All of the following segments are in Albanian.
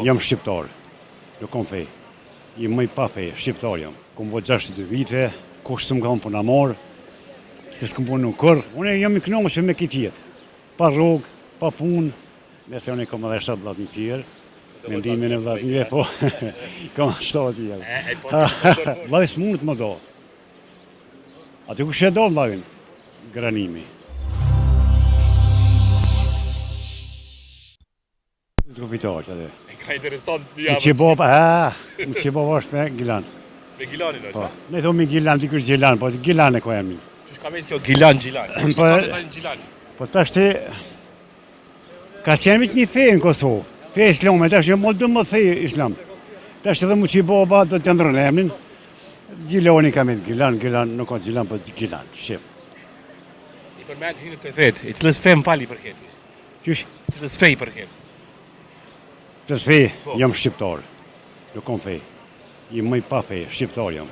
Jam shqiptar, nuk kom fej. Jam më i pa fej, shqiptar jam. Kom bo 62 vite, kush s'm kam puna marr, se s'kom punu kur. Unë jam i kënaqur me këtë jetë. Pa rrugë, pa punë. Nëse unë kam edhe 7 vllazë tjerë. Mendimin e vllazëve po. Kam 7 tjerë. Vllai s'mund të më do. Atë kush e do vllajin? Granimi. Kupitoj atë. Ka interesant Më që baba është me Gilan. Me Gilanin është, Po. Ne thomi Gilan, dikush Gilan, po Gilan e ko jam. Qysh ka me kjo Gilan. Gilan. Po tash ti ka qenë një fe në Kosovë. Fe islame, tash më do më fe islam. Tash edhe më që baba do të ndron emrin. Gilani ka me Gilan, nuk ka Gilan, po Gilan, shqip. I përmend hynë të vet, i cilës fe më pali përket. Qysh? Cilës fe i përket. Të fej, jam shqiptar, nuk kom fej. Jam më i pa fej, shqiptar jam.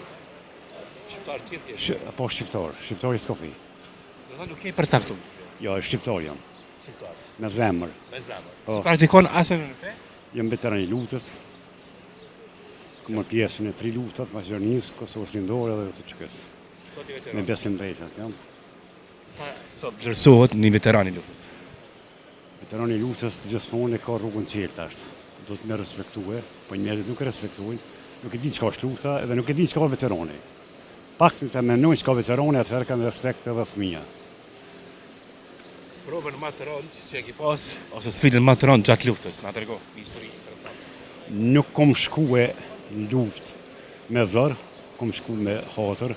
Shqiptar tjetër je? Po shqiptar i s'ka fej. Do thonë nuk je përcaktuar. Jo, shqiptar jam, Shqiptar. me zemër. Me zemër. Po. Praktikon asnjë në fe? Jam veteran i lutës. Kom marrë pjesën e 3 lutat, Maqedonisë, Kosovës Lindore dhe të çkës. Sot i Me veteran. besim drejtat jam. Sa sot vlerësohet një veteran i luftës? Veteran i lutës gjithmonë e ka rrugën qelë tash. Do të më respektue, po njerëzit nuk e respektojnë. Nuk e di çka është luta edhe nuk e di çka veterani. Pak të mendojnë çka veterani atëherë kanë respekt edhe fëmia. Provën më të rëndë që e ki pas, ose sfidën më të rëndë gjatë luftës, na tregoj një histori interesante. Nuk kom shkue në luft me zor, kom shku me hatër,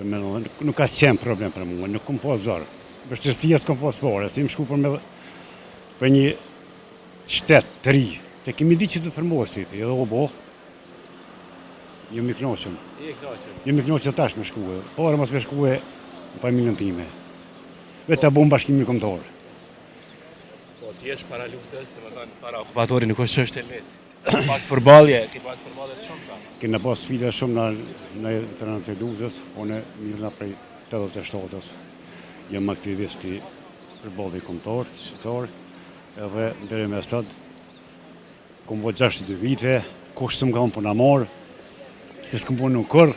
nuk ka qenë problem për mua, nuk kom pas zor. Vështirësia s'kom pas fare, si më shku për një shtet të ri. Te kemi di që të përmosit, edhe o bo, jam i kënaqur. Jam i kënaqur tash me shkue, por mos me shkue në familjen time. Vetë ta bom bashkimin kombëtar. Po ti je para luftës, domethënë para okupatorit nuk është çështje lehtë. Pas përballje, ti pas përballje të shumta. Kena pas sfida shumë në terrenin e luftës, unë mirë prej 87-s. Jam aktivist i përballjes kombëtar, shqiptar, edhe deri më sot kom bo 62 vite, kush s'm kam puna marr, se s'kom punu kur,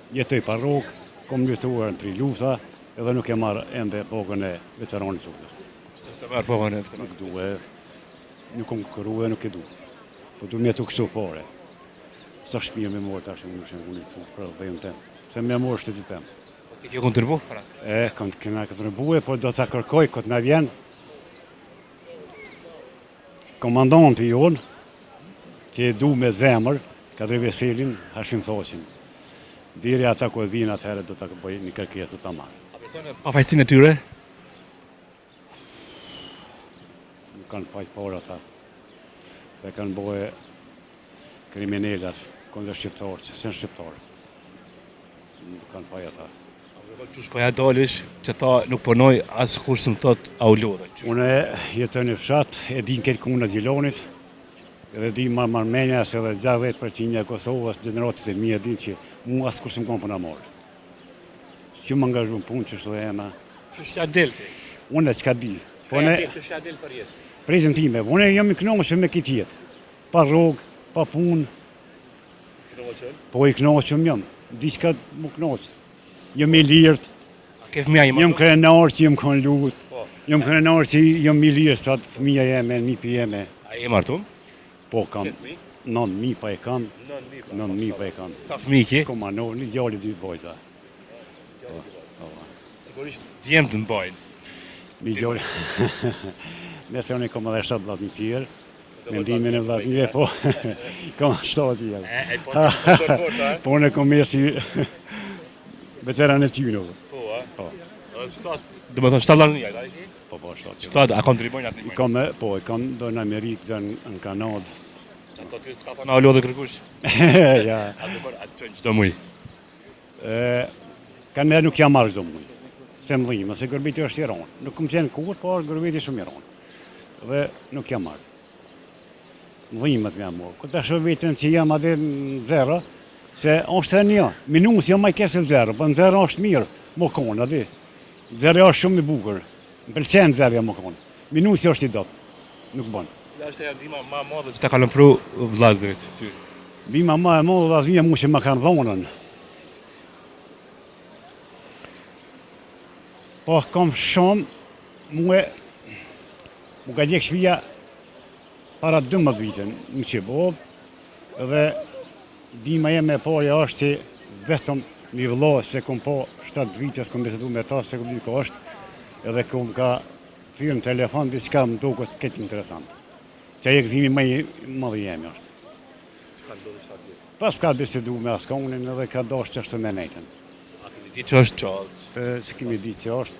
jetoj pa rrugë, kom lutuar në 3 lufta, edhe nuk e marr ende pogën e veteranit luftës. Se marr pogën e Nuk duhe, nuk kom kërrue, nuk e du. Po du mjetu kështu fare. Sa shpia me morë tash më nushen unë këtu, për vejën tem. Se me morë shtetit tem. Ti ke kontribu para? Kena kontribue, po do të kërkoj, këtë na vjen. Komandanti jonë, që e du me zemër, Kadri Veselin, Hashim Thoqin. Diri ata ku e vinë atëherë do të bëj një kërkesë të marrë. A beson në pafajësinë e tyre? Nuk kanë pajtë por ata. Dhe kanë bëhe kriminalat, kundër shqiptarë, që sen shqiptarë. Nuk kanë pajtë ata. Qysh po ja dolish që ta nuk punoj as kush më thot a u lodhe. Unë jetoj në fshat, e din këtë kuna Gjilonit, edhe di marmenja se edhe 60% e Kosovës, gjeneratit e mija din që mu as kush më kam puna marrë. Që më angazhu në punë që shtu e ema. Qysh ja del ti? Unë që ka di. Qysh ja del për jetë? Prezën time, unë jam i kënaqur me këtë jetë. Pa rrugë, pa punë. Po i kënaqur jam. Diçka më kënaq. Jam i lirt. Ke fëmija i jam krenar që jam kanë lutë. Jam krenar që jam i lirë sa fëmija jeme, nipi jeme. A je martum? Po kam. 9.000 pa e kam. 9.000 pa e kam. Sa fëmijë ki? Kom anor, një djali 2 bojza. Sigurisht djemë të mbajnë. Një djali. Nëse unë kom edhe 7 vllazë tjerë. Mendimin e vllazëve po. Kam 7 tjerë. Po unë kom mirë si veteran e tyre. Po, a? Po. Do më thonë 7 vllazë a i? Po, 7. 7 a kontribojnë atë një Kam, po, kam do në Amerikë, do në Kanadë. Ato ty s'ka thonë a u lodhe kërkush? Ja. Atë qënë qdo muj. Kanë me nuk jam marrë çdo muj. Se më dhimë, se gërbiti është i ronë. Nuk kom qenë kur, por gërbiti shumë i ronë. Dhe nuk jam marrë. Më dhimët me amor. Këtë është vetën që jam adhe në zero, se është e një. Minus jam maj kesë në zero, për në zero është mirë, më konë, adhe. Zero është shumë i bukur. Më pëlqen zero më konë. Minus është i dotë. Nuk bënë. Cila është e ndihma më e madhe që ta kalon pru vllazërit ty? Ndihma më e madhe vllaznia mu që më kanë dhonën. Po kam shumë, mu ka gjek shpia para 12 vite në Qibov, edhe ndihma jeme e parja është që vetëm një vëlla se kom po 7 vite s'kom bisedu me ta se kom ditë ka është, edhe kom ka thyrë në telefon diçka më duket këtë interesant. Që e gëzimi më i madh jemi është. Çka ndodhi 7 vjet? Pas ka bisedu me askonin edhe ka dashur çështë me nejtën. A keni ditë që është çalt? Se kemi ditë që është,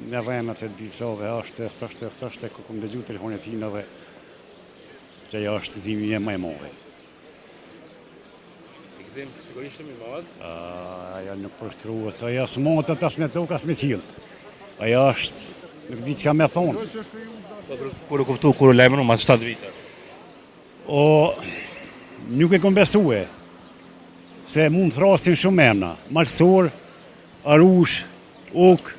në rrenat e disove është, ku kom dëgju telefonin e tij edhe që ajo është gëzimi jem më i madh. Gëzim sigurisht më i madh. Ajo nuk përshkruhet, ajo s'motet as me tokë as me qiell. Ajo është, nuk di çka me thonë. Kur u kuptu, kur u lajmëru mas 7 vite? O, nuk e kom besue, se mund thrasin shumë emna, Malsor, Arush, Uk,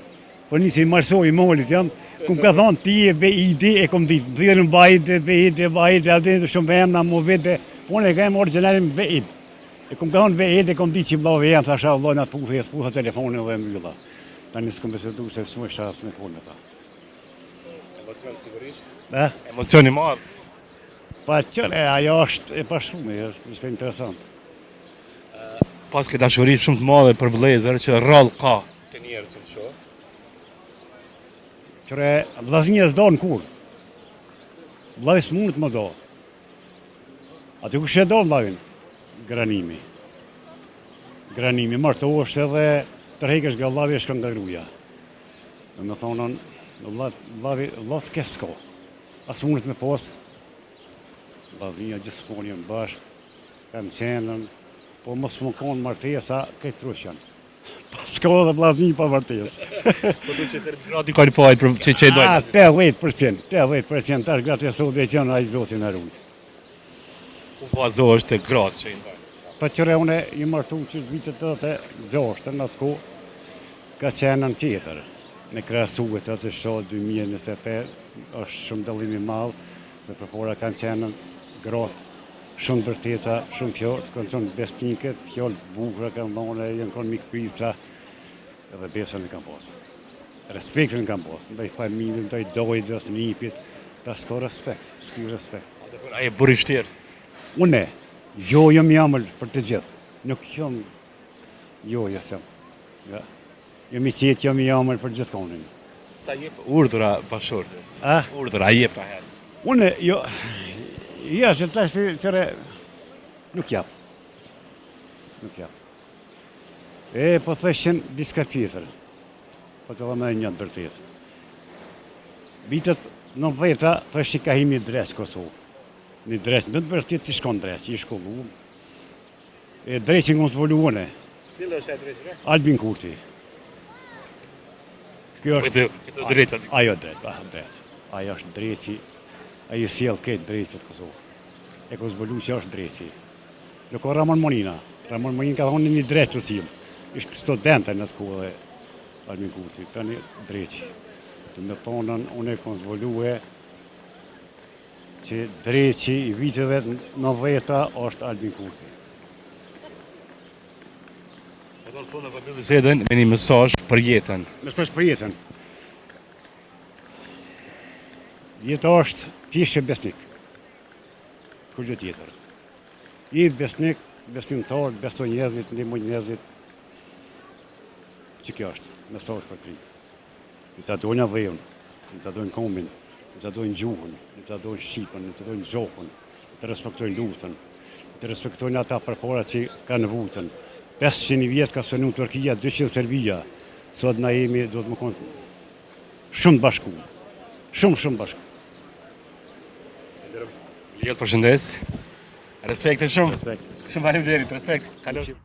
po nisi Malsor i molit jam, kum ka thonë ti e Beidi, e kom ditë, dhirën Bajde, Beidi, atë shumë emna mu vete, unë e kem originalin Beid. E kum ka thonë Beid, e kom ditë që vllave janë, thasha vllajnë atë puha telefonin dhe mbylla. Tani s'kom bisedu se s'mu e shas me punë me ta. Emocion sigurisht. E? Emocion i madh. Pa qëre, ajo është e pashtume, është diçka interesant. Pas ke dashuri shumë të madhe për vëllezër që rrallë ka të njerëz që shoh. Qëre, vllaznia s'do në kur. Vllavi s'mund të më do. Aty kush e do vllavin? Granimi. Granimi, martohesh edhe tërheqesh nga vllavi e shkon nga gruaja. Do me thonën, vllavi të ke s'ko. As mundet me pas. Vllavia gjithmonë janë bashkë, kanë qenën, po mos më konë martesa, këtë truqën. Pas ka dhe vllaznia pa martesë. Po du që të gratë i kalifajt për që i dojnë. 80% tash gratë e sot e qenë ai zotin e rujt. Ku po azo është e gratë që i dojnë. Pa qëre une i martu që vitet të zoshtë në atë ku, ka qenë në tjetër. Në krasuet atë shohë 2025, është shumë dallimi madh, dhe përpora kanë qenë gratë shumë vërteta, shumë fjallë, kanë qenë besniket, fjallë bukra kanë dhone, janë konë mikpisa, edhe besën e kanë posë. Respektin e kanë posë, ndaj familjen, ndaj dojdës, nipit, ta s'ka respekt, s'ki respekt. A e buri vështirë? Une, jo jam jamël për të gjithë, nuk jam, jo jam. Ja. Jam i qetë, jam jamël për gjithë konin. Sa jep urdhra bashkëshortes? Urdhra, a jep ta herë? Une, jo, ja, që tash qëre, nuk jap. Nuk jap. E, po thëshën diska tjetër, po të dhe me një të bërtet. Vitet në veta, thëshë i ka himi dres Kosovë. Një dres, në të bërtet të shkon dres, i shkollu. E dresin këmë të volu une. Cile është e drejtë? Albin Kurti. Kjo është... Këtë drejtë? Ajo drejtë. Ajo është drejtë. Ajo sjell këtë drejtë të Kosovë. E ko zbëllu që është drejtë. Nuk ka Ramon Monina. Ramon Monina ka thonë një drejtë të sill. Ishtë studente në të kohë dhe Albin Kurti. Tani drejtë. Të me thonën, unë e ko zbëllu që drejtë i viteve në veta është Albin Kurti. E do në fundë për bisedën me një mesazh për jetën. Mesazh për jetën. Jeta është tishe besnik. Kur gjë tjetër. I besnik, besimtar, beson njerëzit, ndihmoj njerëzit. Që kjo është, mesazh për ty. I ta dojnë avejën, i ta dojnë komin, i ta dojnë gjuhën, i ta dojnë shqipën, i ta dojnë gjohën, i ta respektojnë luftën, i ta respektojnë ata përpara që kanë vutën. 500 vjetë ka sënu Turkia, 200 Serbia, sot na jemi do të më konë shumë bashku. Shumë bashku. Ljot përshëndes. Respekte shumë. Respekt. Shumë faleminderit, respekt. Kaloj.